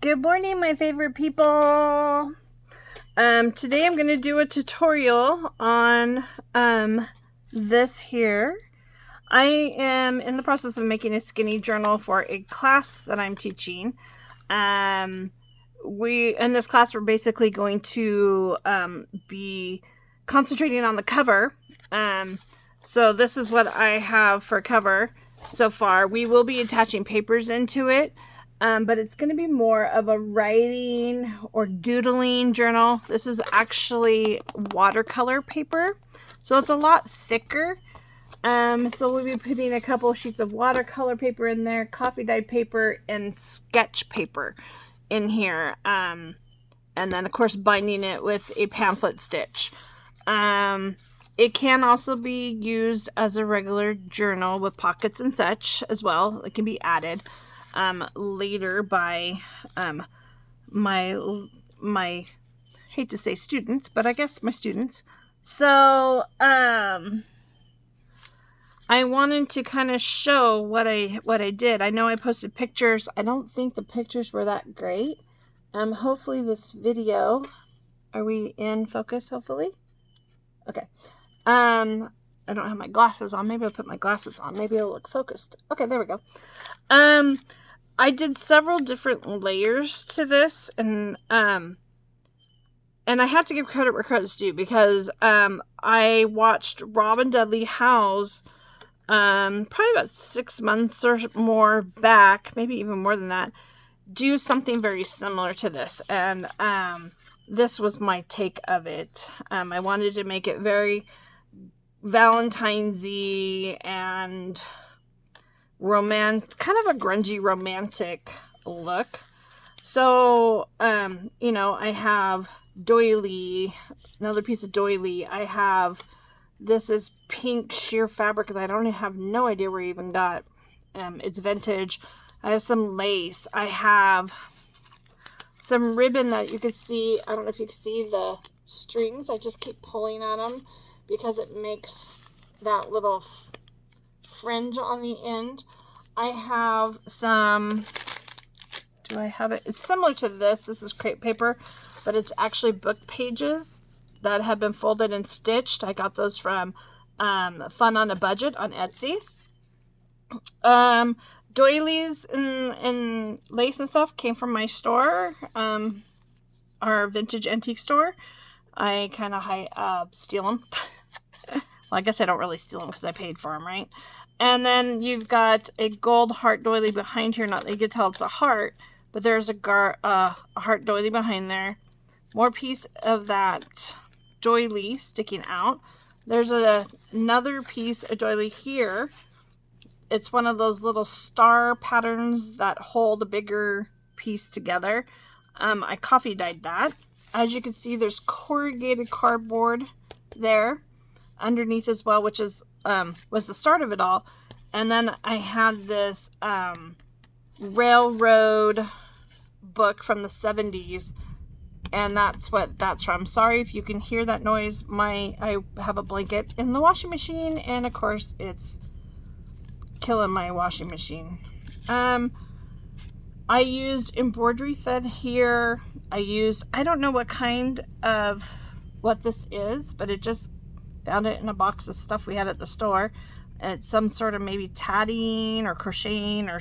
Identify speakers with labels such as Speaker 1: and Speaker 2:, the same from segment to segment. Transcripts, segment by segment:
Speaker 1: Good morning, my favorite people. Today I'm going to do a tutorial on this here. I am in the process of making a skinny journal for a class that I'm teaching. In this class we're basically going to be concentrating on the cover. So this is what I have for cover so far. We will be attaching papers into it. But it's going to be more of a writing or doodling journal. This is actually watercolor paper, so it's a lot thicker. So we'll be putting a couple sheets of watercolor paper in there, coffee dyed paper, and sketch paper in here. And then, of course, binding it with a pamphlet stitch. It can also be used as a regular journal with pockets and such as well. It can be added later by my hate to say students, but I guess my students. So I wanted to kind of show what I did. I know I posted pictures. I don't think the pictures were that great. Hopefully this video, are we in focus? Hopefully. Okay. I don't have my glasses on. Maybe I'll put my glasses on. Maybe it'll look focused. Okay, there we go. I did several different layers to this, and I have to give credit where credit's due, because I watched Robin Dudley Howe's probably about 6 months or more back, maybe even more than that, do something very similar to this, and this was my take of it. I wanted to make it very Valentine's-y and kind of a grungy romantic look. So I have doily, another piece of doily. I have, this is pink sheer fabric that I don't have no idea where I even got. It's vintage. I have some lace. I have some ribbon that you can see. I don't know if you can see the strings. I just keep pulling at them because it makes that little fringe on the end. I have some, do I have it? It's similar to this. This is crepe paper, but it's actually book pages that have been folded and stitched. I got those from Fun on a Budget on Etsy. Doilies and lace and stuff came from my store, our vintage antique store. I kind of steal them. Well, I guess I don't really steal them because I paid for them, right? And then you've got a gold heart doily behind here. Not that you can tell it's a heart, but there's a heart doily behind there. More piece of that doily sticking out. There's another piece of doily here. It's one of those little star patterns that hold a bigger piece together. I coffee dyed that. As you can see, there's corrugated cardboard there underneath as well, which is was the start of it all. And then I had this railroad book from the 70s, and that's what that's from. Sorry if you can hear that noise. I have a blanket in the washing machine, and of course it's killing my washing machine. I used embroidery thread here. I don't know what this is, but it just found it in a box of stuff we had at the store. It's some sort of maybe tatting or crocheting or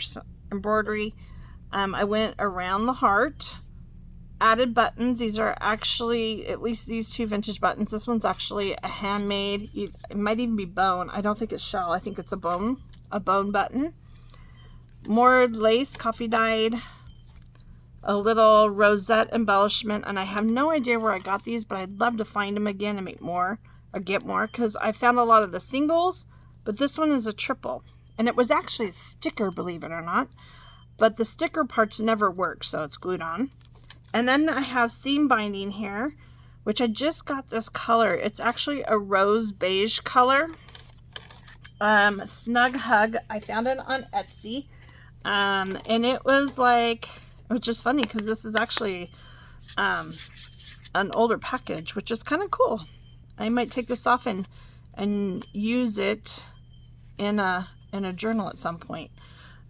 Speaker 1: embroidery. I went around the heart, added buttons. These are actually, at least these two vintage buttons. This one's actually a handmade. It might even be bone. I don't think it's shell. I think it's a bone button. More lace, coffee dyed, a little rosette embellishment, and I have no idea where I got these, but I'd love to find them again and make more or get more, because I found a lot of the singles, but this one is a triple, and it was actually a sticker, believe it or not, but the sticker parts never work, so it's glued on. And then I have seam binding here, which I just got this color. It's actually a rose beige color. Snug Hug. I found it on Etsy. And it was just funny because this is actually an older package, which is kind of cool. I might take this off and use it in a journal at some point.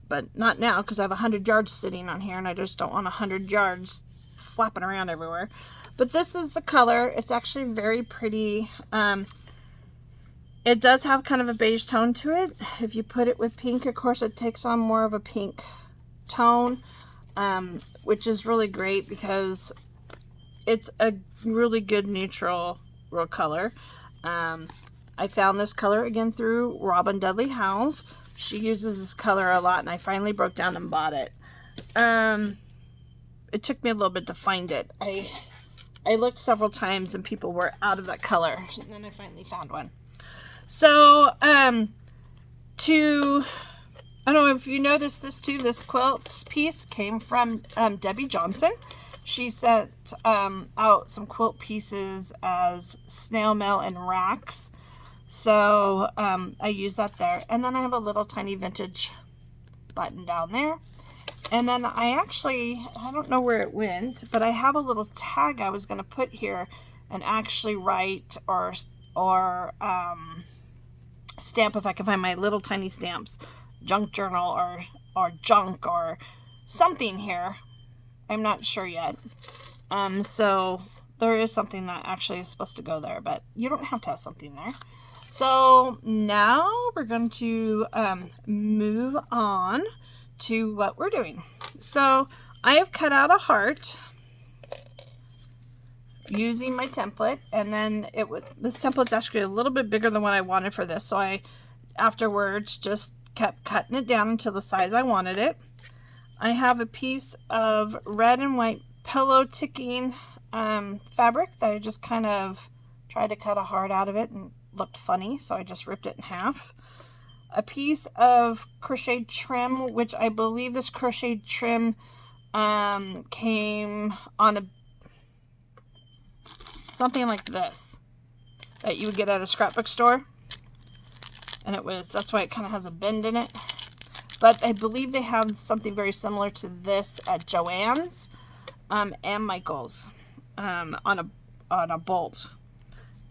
Speaker 1: but not now because I have 100 yards sitting on here and I just don't want 100 yards flapping around everywhere. But this is the color. It's actually very pretty. It does have kind of a beige tone to it. If you put it with pink, of course, it takes on more of a pink tone, which is really great because it's a really good neutral real color. I found this color again through Robin Dudley Howells. She uses this color a lot, and I finally broke down and bought it. It took me a little bit to find it. I looked several times and people were out of that color, and then I finally found one. So, I don't know if you noticed this too, this quilt piece came from Debbie Johnson. She sent out some quilt pieces as snail mail and racks. So, I use that there. And then I have a little tiny vintage button down there. And then I don't know where it went, but I have a little tag I was going to put here and actually write or stamp, if I can find my little tiny stamps, junk journal or junk or something here. I'm not sure yet. So there is something that actually is supposed to go there, but you don't have to have something there. So now we're going to move on to what we're doing. So I have cut out a heart using my template, and then this template's actually a little bit bigger than what I wanted for this, so I afterwards just kept cutting it down until the size I wanted it. I have a piece of red and white pillow ticking fabric that I just kind of tried to cut a heart out of it and looked funny, so I just ripped it in half. A piece of crocheted trim, which I believe this crocheted trim came on something like this that you would get at a scrapbook store, and that's why it kind of has a bend in it. But I believe they have something very similar to this at Joann's and Michael's on a bolt.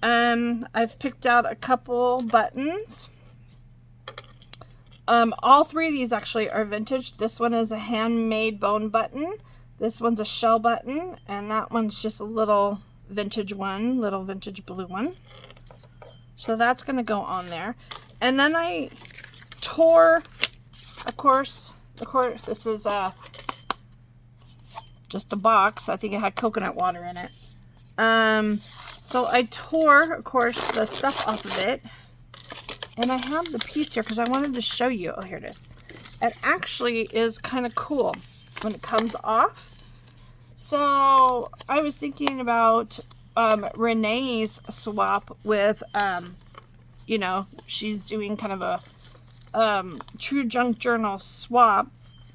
Speaker 1: I've picked out a couple buttons. All three of these actually are vintage. This one is a handmade bone button. This one's a shell button, and that one's just a little vintage one, little vintage blue one. So that's going to go on there. And then I tore, of course, this is just a box. I think it had coconut water in it. So I tore, of course, the stuff off of it. And I have the piece here because I wanted to show you. Oh, here it is. It actually is kind of cool when it comes off. So I was thinking about Renee's swap with, she's doing kind of a true junk journal swap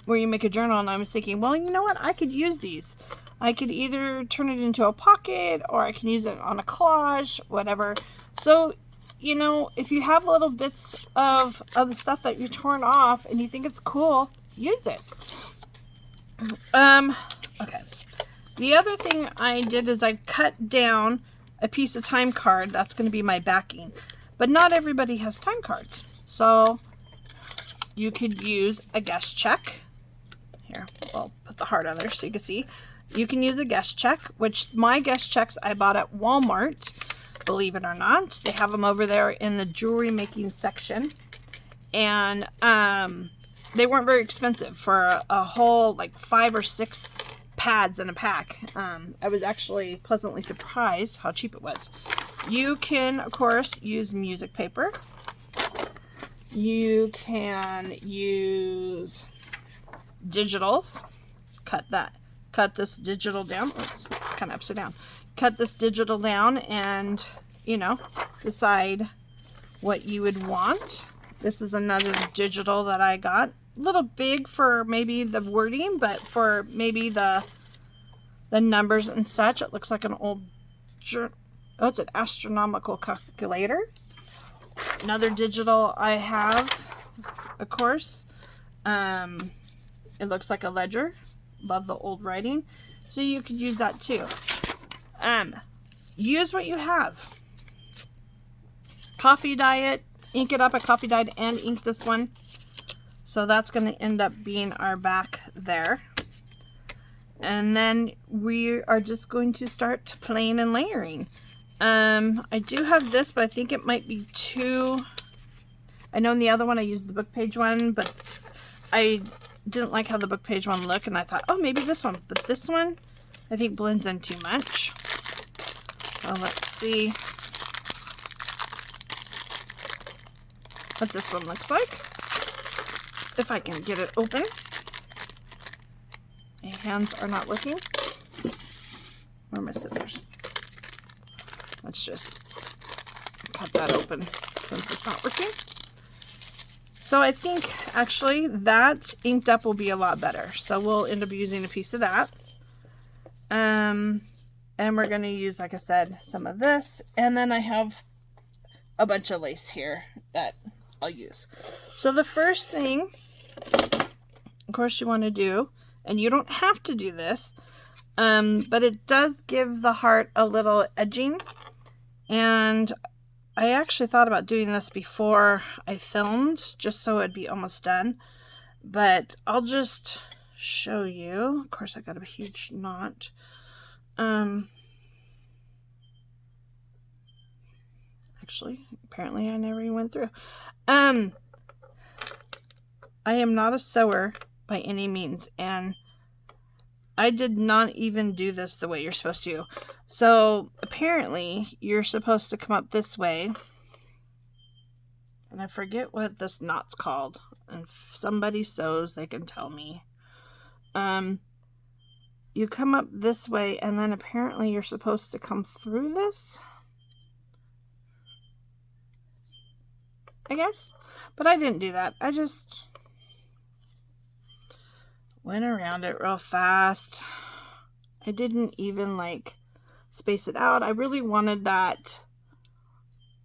Speaker 1: where you make a journal. And I was thinking, well, you know what? I could use these. I could either turn it into a pocket or I can use it on a collage, whatever. So, if you have little bits of the stuff that you're torn off and you think it's cool, use it. Okay. The other thing I did is I cut down a piece of time card. That's going to be my backing. But not everybody has time cards. So you could use a guest check. Here, I'll put the heart on there so you can see. You can use a guest check, which my guest checks I bought at Walmart. Believe it or not, they have them over there in the jewelry making section, and they weren't very expensive for a whole 5 or 6 pads in a pack. I was actually pleasantly surprised how cheap it was. You can, of course, use music paper. You can use digitals. Cut this digital down. Oh, it's kind of upside down. Cut this digital down and, decide what you would want. This is another digital that I got. A little big for maybe the wording, but for maybe the numbers and such. It looks like an old, it's an astronomical calculator. Another digital I have, of course. It looks like a ledger. Love the old writing. So you could use that too. Use what you have. Coffee dye it, ink it up. I coffee dyed and inked this one. So that's going to end up being our back there. And then we are just going to start playing and layering. I do have this, but I think it might be too... I know in the other one I used the book page one, but I didn't like how the book page one looked, and I thought, oh, maybe this one. But this one, I think blends in too much. So let's see what this one looks like. If I can get it open. My hands are not working. Where are my scissors? Let's just cut that open since it's not working. So I think actually that inked up will be a lot better. So we'll end up using a piece of that. And we're going to use, like I said, some of this. And then I have a bunch of lace here that I'll use. So the first thing, of course, you want to do, and you don't have to do this, but it does give the heart a little edging. And I actually thought about doing this before I filmed, just so it'd be almost done. But I'll just show you. Of course, I got a huge knot. Actually, apparently I never even went through. I am not a sewer by any means, and I did not even do this the way you're supposed to. So apparently you're supposed to come up this way, and I forget what this knot's called, and if somebody sews, they can tell me. You come up this way, and then apparently you're supposed to come through this, I guess, but I didn't do that. I just went around it real fast. I didn't even like space it out. I really wanted that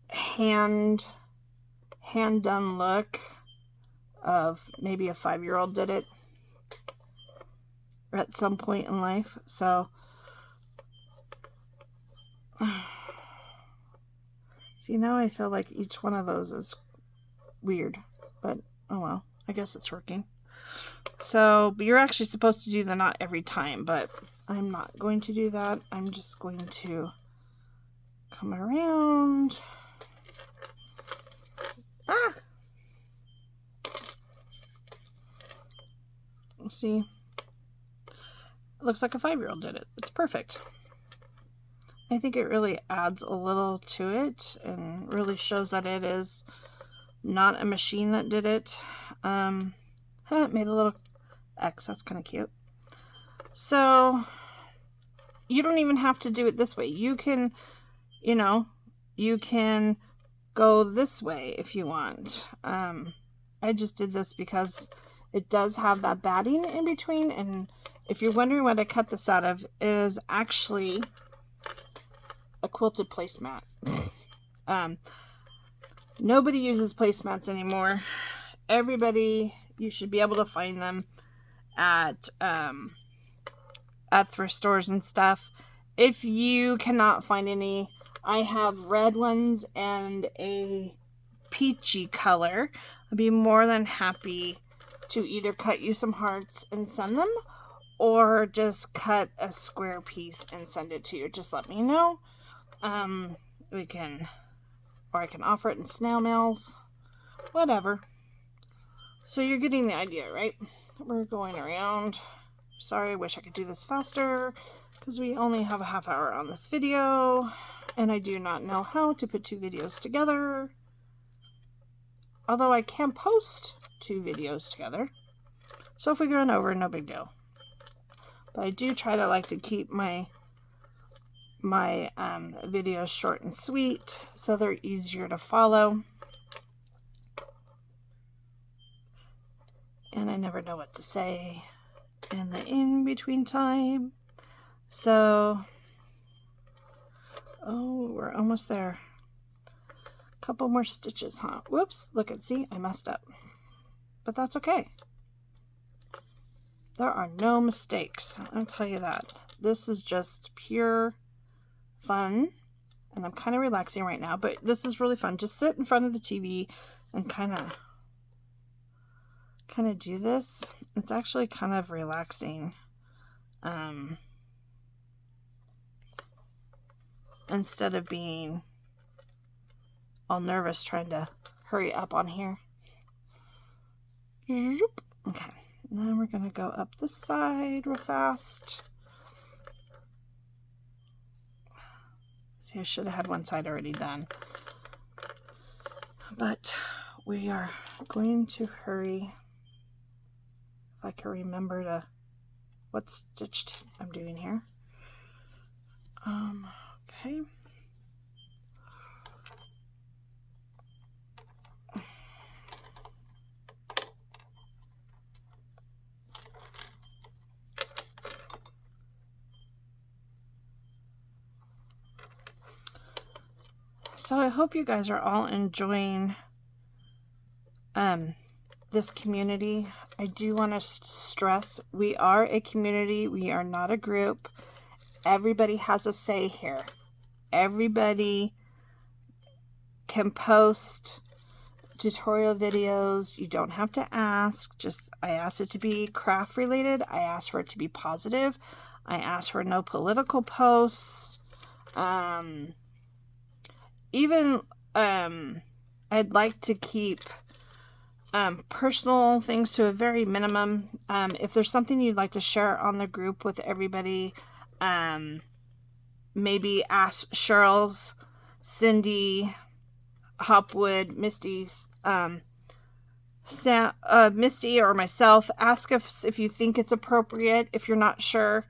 Speaker 1: hand done look of maybe a 5-year-old did it at some point in life. So see, now I feel like each one of those is weird, but oh well, I guess it's working. So, but you're actually supposed to do the knot every time, but I'm not going to do that. I'm just going to come around. Ah! See? It looks like a 5-year-old did it. It's perfect. I think it really adds a little to it and really shows that it is not a machine that did it. It made a little X. That's kind of cute. So you don't even have to do it this way. You can, you can go this way if you want. I just did this because it does have that batting in between. And if you're wondering what I cut this out of, it is actually a quilted placemat. Nobody uses placemats anymore. Everybody, you should be able to find them at thrift stores and stuff. If you cannot find any, I have red ones and a peachy color. I'd be more than happy to either cut you some hearts and send them, or just cut a square piece and send it to you. Just let me know. We can, or I can offer it in snail mails, whatever. So you're getting the idea, right? We're going around. Sorry, I wish I could do this faster because we only have a half hour on this video, and I do not know how to put 2 videos together. Although I can post 2 videos together. So if we run over, no big deal. But I do try to like to keep my videos short and sweet so they're easier to follow. And I never know what to say in the in-between time. So, oh, we're almost there. Couple more stitches, huh? Whoops, look at, see, I messed up. But that's okay. There are no mistakes, I'll tell you that. This is just pure fun, and I'm kind of relaxing right now, but this is really fun. Just sit in front of the TV and kind of kind of do this, it's actually kind of relaxing. Instead of being all nervous trying to hurry up on here. Okay, now we're going to go up this side real fast. See, I should have had one side already done. But we are going to hurry. If I can remember what stitched I'm doing here. Okay. So I hope you guys are all enjoying this community. I do want to stress, we are a community. We are not a group. Everybody has a say here. Everybody can post tutorial videos. You don't have to ask. I asked it to be craft related. I asked for it to be positive. I asked for no political posts. I'd like to keep personal things to a very minimum. If there's something you'd like to share on the group with everybody, maybe ask Cheryl's, Cindy, Hopwood, Misty's, Misty or myself. Ask if you think it's appropriate. If you're not sure,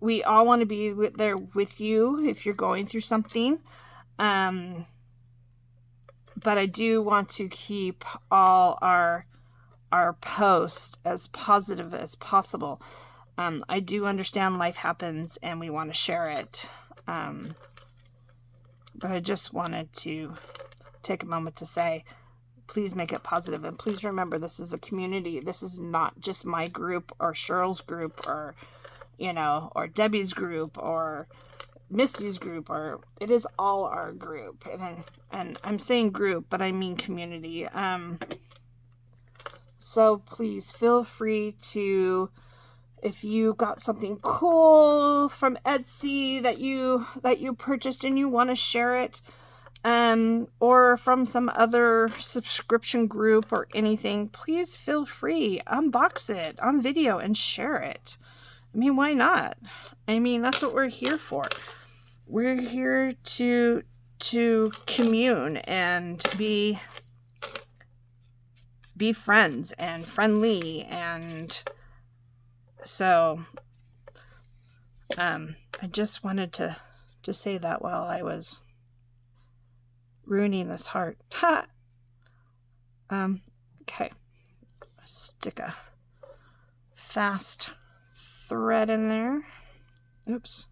Speaker 1: we all want to be there with you if you're going through something. But I do want to keep all our posts as positive as possible. I do understand life happens and we want to share it. But I just wanted to take a moment to say, please make it positive. And please remember, this is a community. This is not just my group or Cheryl's group or, or Debbie's group or Misty's group, or it is all our group. And I'm saying group, but I mean community. So please feel free to, if you got something cool from Etsy that you purchased and you want to share it, or from some other subscription group or anything, please feel free. Unbox it on video and share it. I mean, why not? I mean, that's what we're here for. We're here to commune and be friends and friendly, and so I just wanted to say that while I was ruining this heart. Ha! Okay. Stick a fast thread in there. Oops.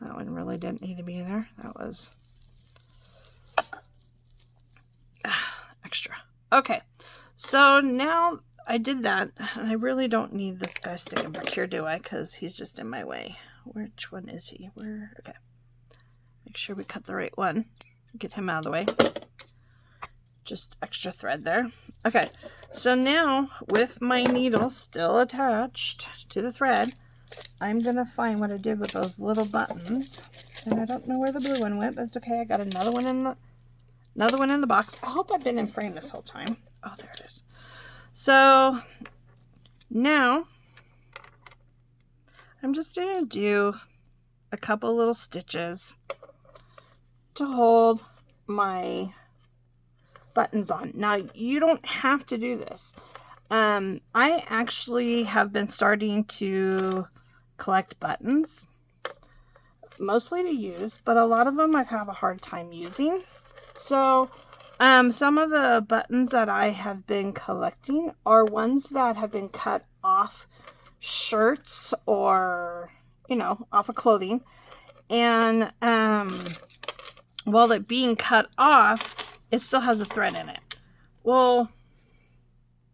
Speaker 1: That one really didn't need to be there. That was extra. Okay. So now I did that, and I really don't need this guy sticking back here, do I? Because he's just in my way. Which one is he? Okay. Make sure we cut the right one. Get him out of the way. Just extra thread there. Okay. So now, with my needle still attached to the thread, I'm going to find what I did with those little buttons. And I don't know where the blue one went, but it's okay. I got another one in the box. I hope I've been in frame this whole time. Oh, there it is. So now I'm just going to do a couple little stitches to hold my buttons on. Now, you don't have to do this. I actually have been starting to collect buttons, mostly to use, but a lot of them I have a hard time using. So some of the buttons that I have been collecting are ones that have been cut off shirts or, off of clothing. And while it being cut off, it still has a thread in it. Well,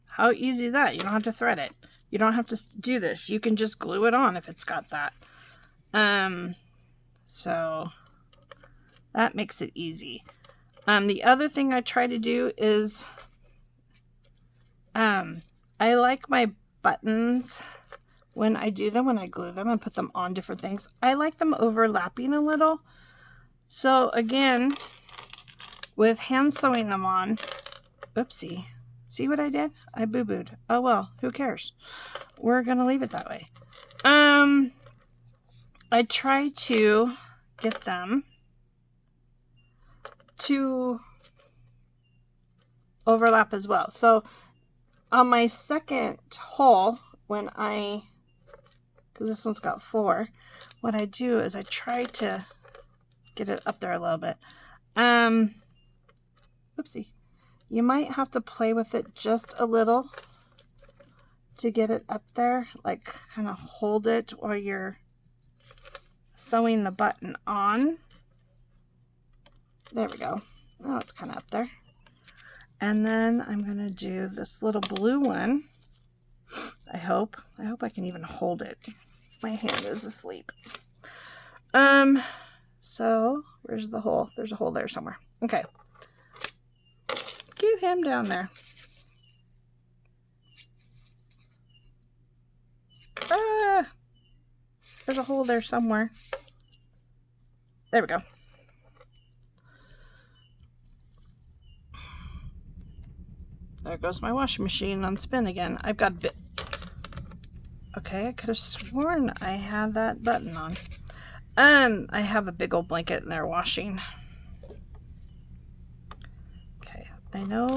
Speaker 1: how easy is that? You don't have to thread it. You don't have to do this. You can just glue it on if it's got that. So that makes it easy. The other thing I try to do is I like my buttons when I do them, when I glue them and put them on different things, I like them overlapping a little. So again, with hand sewing them on, oopsie, see what I did? I boo-booed. Oh well, who cares? We're gonna leave it that way. I try to get them to overlap as well. So on my second hole, when because this one's got 4, what I do is I try to get it up there a little bit. Oopsie. You might have to play with it just a little to get it up there, like kind of hold it while you're sewing the button on. There we go. Oh, it's kind of up there. And then I'm going to do this little blue one. I hope I can even hold it. My hand is asleep. So where's the hole? There's a hole there somewhere. Okay. Get him down there. Ah! There's a hole there somewhere. There we go. There goes my washing machine on spin again. I've got a bit. Okay, I could have sworn I had that button on. I have a big old blanket in there washing. Okay, I know.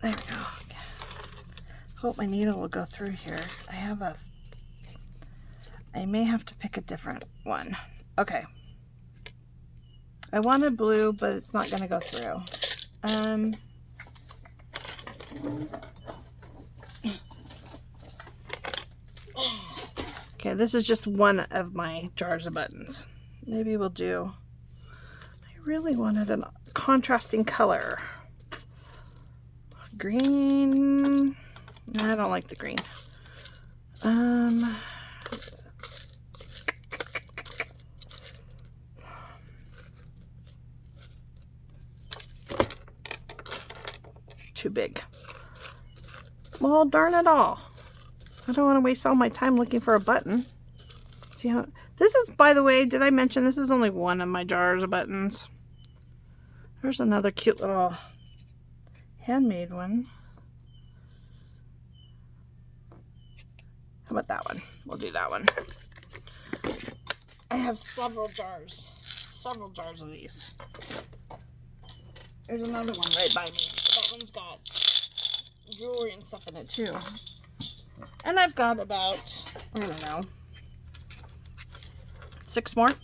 Speaker 1: There we go. Hope my needle will go through here. I may have to pick a different one. Okay. I wanted blue, but it's not going to go through. Okay, this is just one of my jars of buttons. Maybe we'll do... I really wanted a contrasting color. Green... I don't like the green. Too big. Well, darn it all. I don't want to waste all my time looking for a button. See how... This is, by the way, did I mention this is only one of my jars of buttons? There's another cute little handmade one. How about that one? We'll do that one. I have several jars of these. There's another one right by me. That one's got jewelry and stuff in it too. And I've got about, I don't know, 6 more.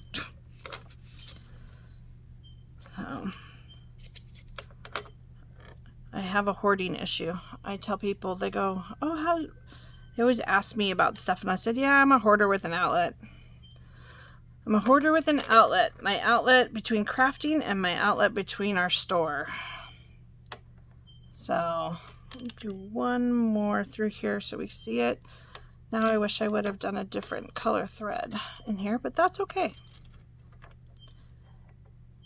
Speaker 1: I have a hoarding issue. I tell people, they go, oh, how... They always ask me about stuff, and I said, yeah, I'm a hoarder with an outlet. I'm a hoarder with an outlet. My outlet between crafting and my outlet between our store. So, I'll do one more through here so we see it. Now I wish I would have done a different color thread in here, but that's okay.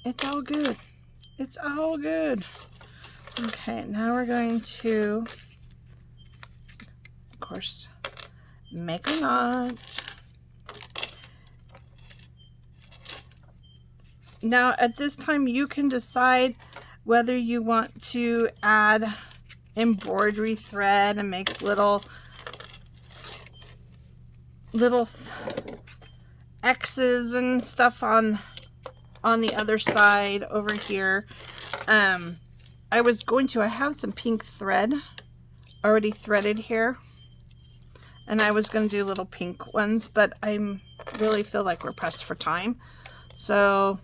Speaker 1: It's all good. It's all good. Okay, now we're going to... of course, make a knot. Now at this time you can decide whether you want to add embroidery thread and make little X's and stuff on the other side over here. I have some pink thread already threaded here. And I was going to do little pink ones, but I really feel like we're pressed for time. So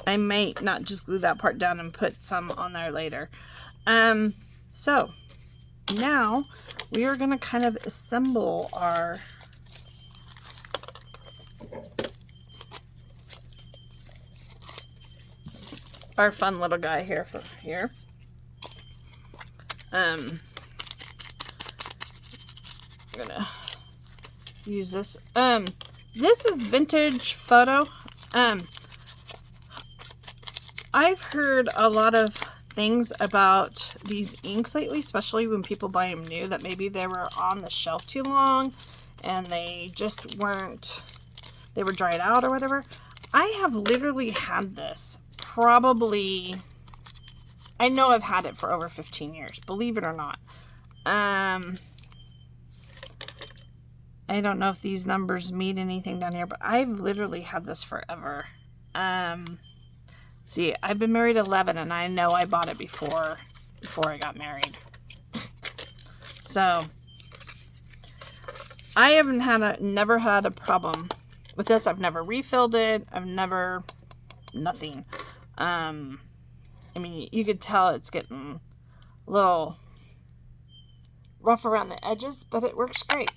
Speaker 1: I may not just glue that part down and put some on there later. So now we are going to kind of assemble our fun little guy here for here. I'm gonna use this. This is vintage photo. I've heard a lot of things about these inks lately, especially when people buy them new, that maybe they were on the shelf too long and they just weren't, they were dried out or whatever. I have literally had this probably, I know I've had it for over 15 years, believe it or not. I don't know if these numbers mean anything down here, but I've literally had this forever. See, I've been married 11, and I know I bought it before I got married. So I never had a problem with this. I've never refilled it. I've never, nothing. I mean, you could tell it's getting a little rough around the edges, but it works great.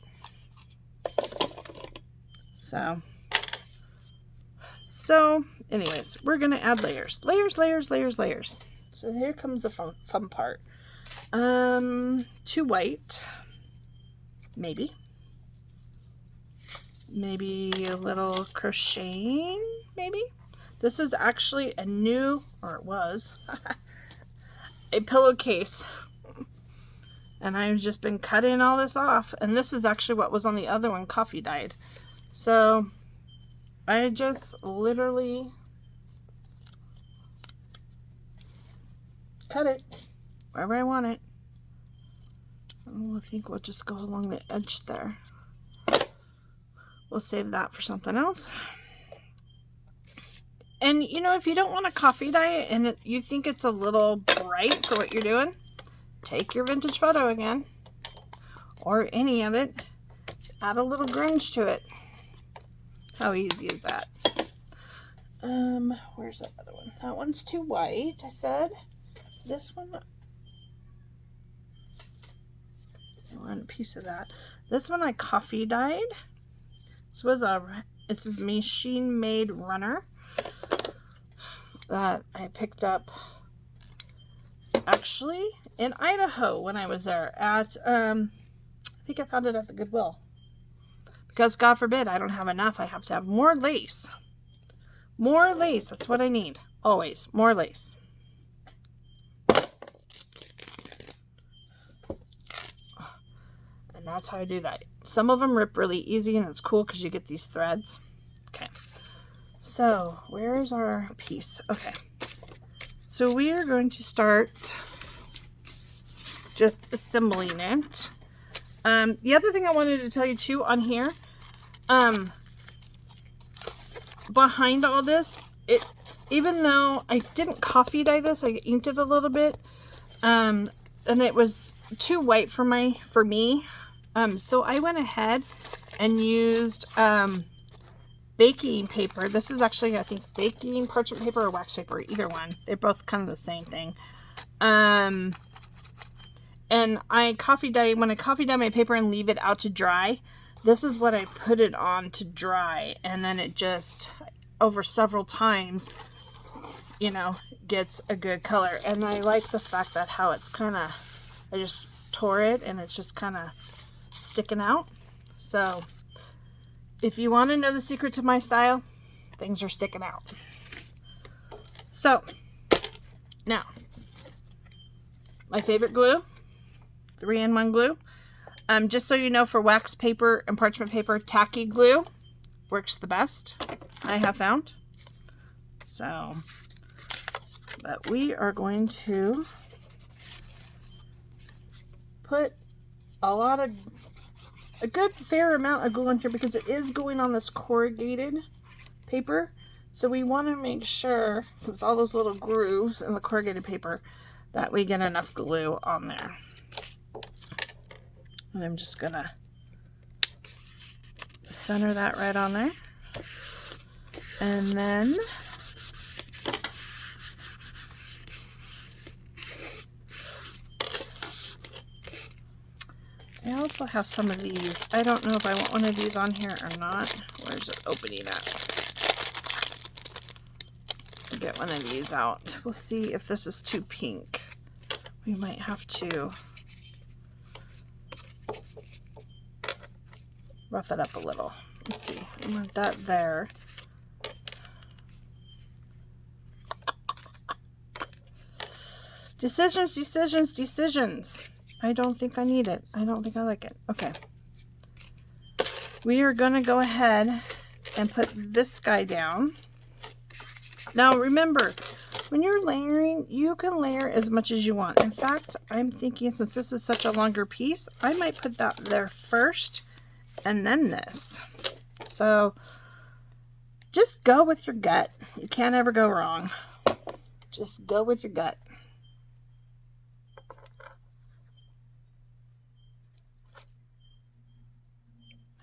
Speaker 1: So anyways, we're going to add layers. Layers, layers, layers, layers. So here comes the fun part. 2 white. Maybe a little crocheting, maybe. This is actually a new, or it was, a pillowcase. And I've just been cutting all this off. And this is actually what was on the other one, coffee dyed. So I just literally cut it wherever I want it. I think we'll just go along the edge there. We'll save that for something else. And you know, if you don't want a coffee dye and you think it's a little bright for what you're doing, take your vintage photo again, or any of it, add a little grunge to it. How easy is that? Where's that other one? That one's too white, I said. This one, I want a piece of that. This one I coffee dyed. This is machine made runner that I picked up actually in Idaho when I was there at, I think I found it at the Goodwill. Because God forbid I don't have enough. I have to have more lace. More lace. That's what I need. Always. More lace. And that's how I do that. Some of them rip really easy and it's cool because you get these threads. Okay. So where's our piece? Okay. So we are going to start just assembling it. The other thing I wanted to tell you too on here, behind all this, even though I didn't coffee dye this, I inked it a little bit, and it was too white for me. So I went ahead and used baking paper. This is actually, I think, baking parchment paper or wax paper, either one. They're both kind of the same thing. And when I coffee dye my paper and leave it out to dry, this is what I put it on to dry. And then it just, over several times, you know, gets a good color. And I like the fact that how it's kind of, I just tore it and it's just kind of sticking out. So if you want to know the secret to my style, things are sticking out. So now, my favorite glue, 3-in-1 glue. Just so you know, for wax paper and parchment paper, tacky glue works the best, I have found. So, but we are going to put a good fair amount of glue on here because it is going on this corrugated paper. So we want to make sure, with all those little grooves in the corrugated paper, that we get enough glue on there. And I'm just gonna center that right on there. And then I also have some of these. I don't know if I want one of these on here or not. Where's it opening at? Get one of these out. We'll see if this is too pink. We might have to rough it up a little. Let's see. I want that there. Decisions, decisions, decisions. I don't think I need it. I don't think I like it. Okay. We are going to go ahead and put this guy down. Now remember, when you're layering, you can layer as much as you want. In fact, I'm thinking since this is such a longer piece, I might put that there first and then this. So just go with your gut. You can't ever go wrong. Just go with your gut.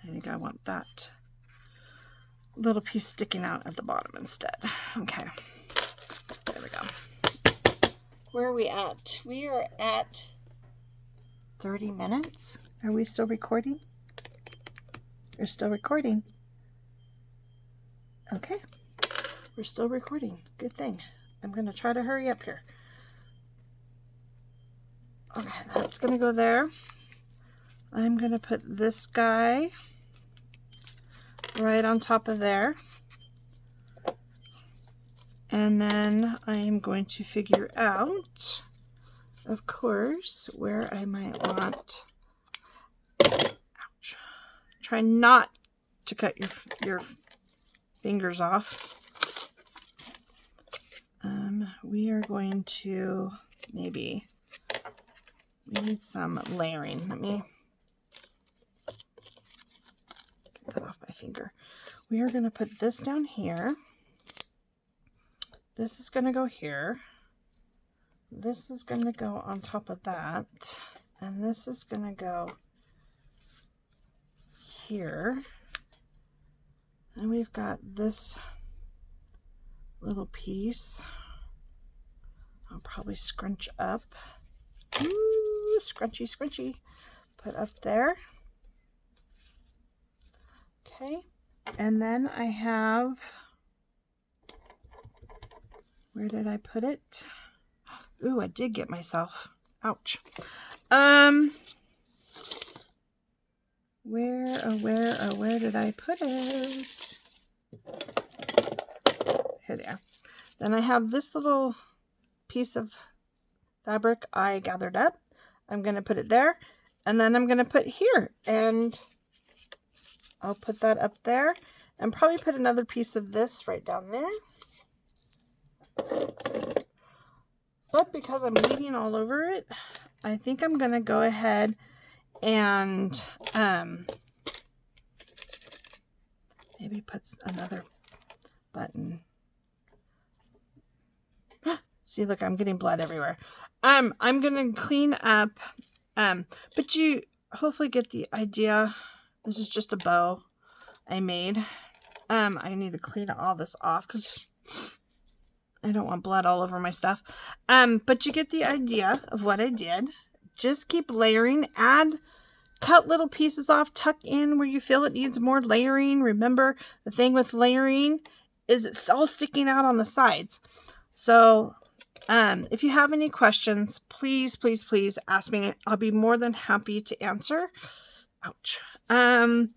Speaker 1: I think I want that little piece sticking out at the bottom instead. Okay, there we go. Where are we at? We are at 30 minutes. Are we still recording? We're still recording. Okay, we're still recording. Good thing. I'm going to try to hurry up here. Okay, that's going to go there. I'm going to put this guy right on top of there. And then I am going to figure out, of course, where I might want, ouch, try not to cut your fingers off. We are going to we need some layering. Let me get that off my finger. We are going to put this down here. This is going to go here. This is going to go on top of that. And this is going to go here. And we've got this little piece. I'll probably scrunch up. Ooh, scrunchy, scrunchy. Put up there. Okay. And then I have, where did I put it? Ooh, I did get myself. Ouch. Where did I put it? Here they are. Then I have this little piece of fabric I gathered up. I'm going to put it there, and then I'm going to put here, and I'll put that up there, and probably put another piece of this right down there. But because I'm bleeding all over it, I think I'm going to go ahead and maybe put another button. See, look, I'm getting blood everywhere. I'm going to clean up, but you hopefully get the idea. This is just a bow I made. I need to clean all this off because I don't want blood all over my stuff. But you get the idea of what I did. Just keep layering. Cut little pieces off. Tuck in where you feel it needs more layering. Remember, the thing with layering is it's all sticking out on the sides. So if you have any questions, please, please, please ask me. I'll be more than happy to answer. Ouch. And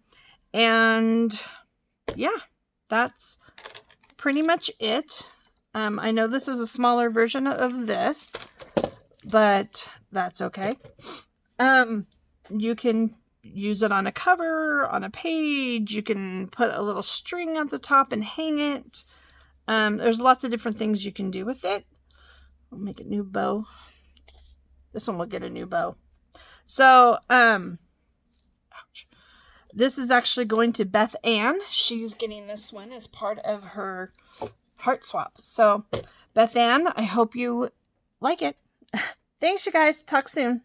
Speaker 1: yeah, that's pretty much it. I know this is a smaller version of this, but that's okay. You can use it on a cover, on a page. You can put a little string at the top and hang it. There's lots of different things you can do with it. I'll make a new bow. This one will get a new bow. So, ouch. This is actually going to Beth Ann. She's getting this one as part of her heart swap. So, Beth Ann, I hope you like it. Thanks, you guys. Talk soon.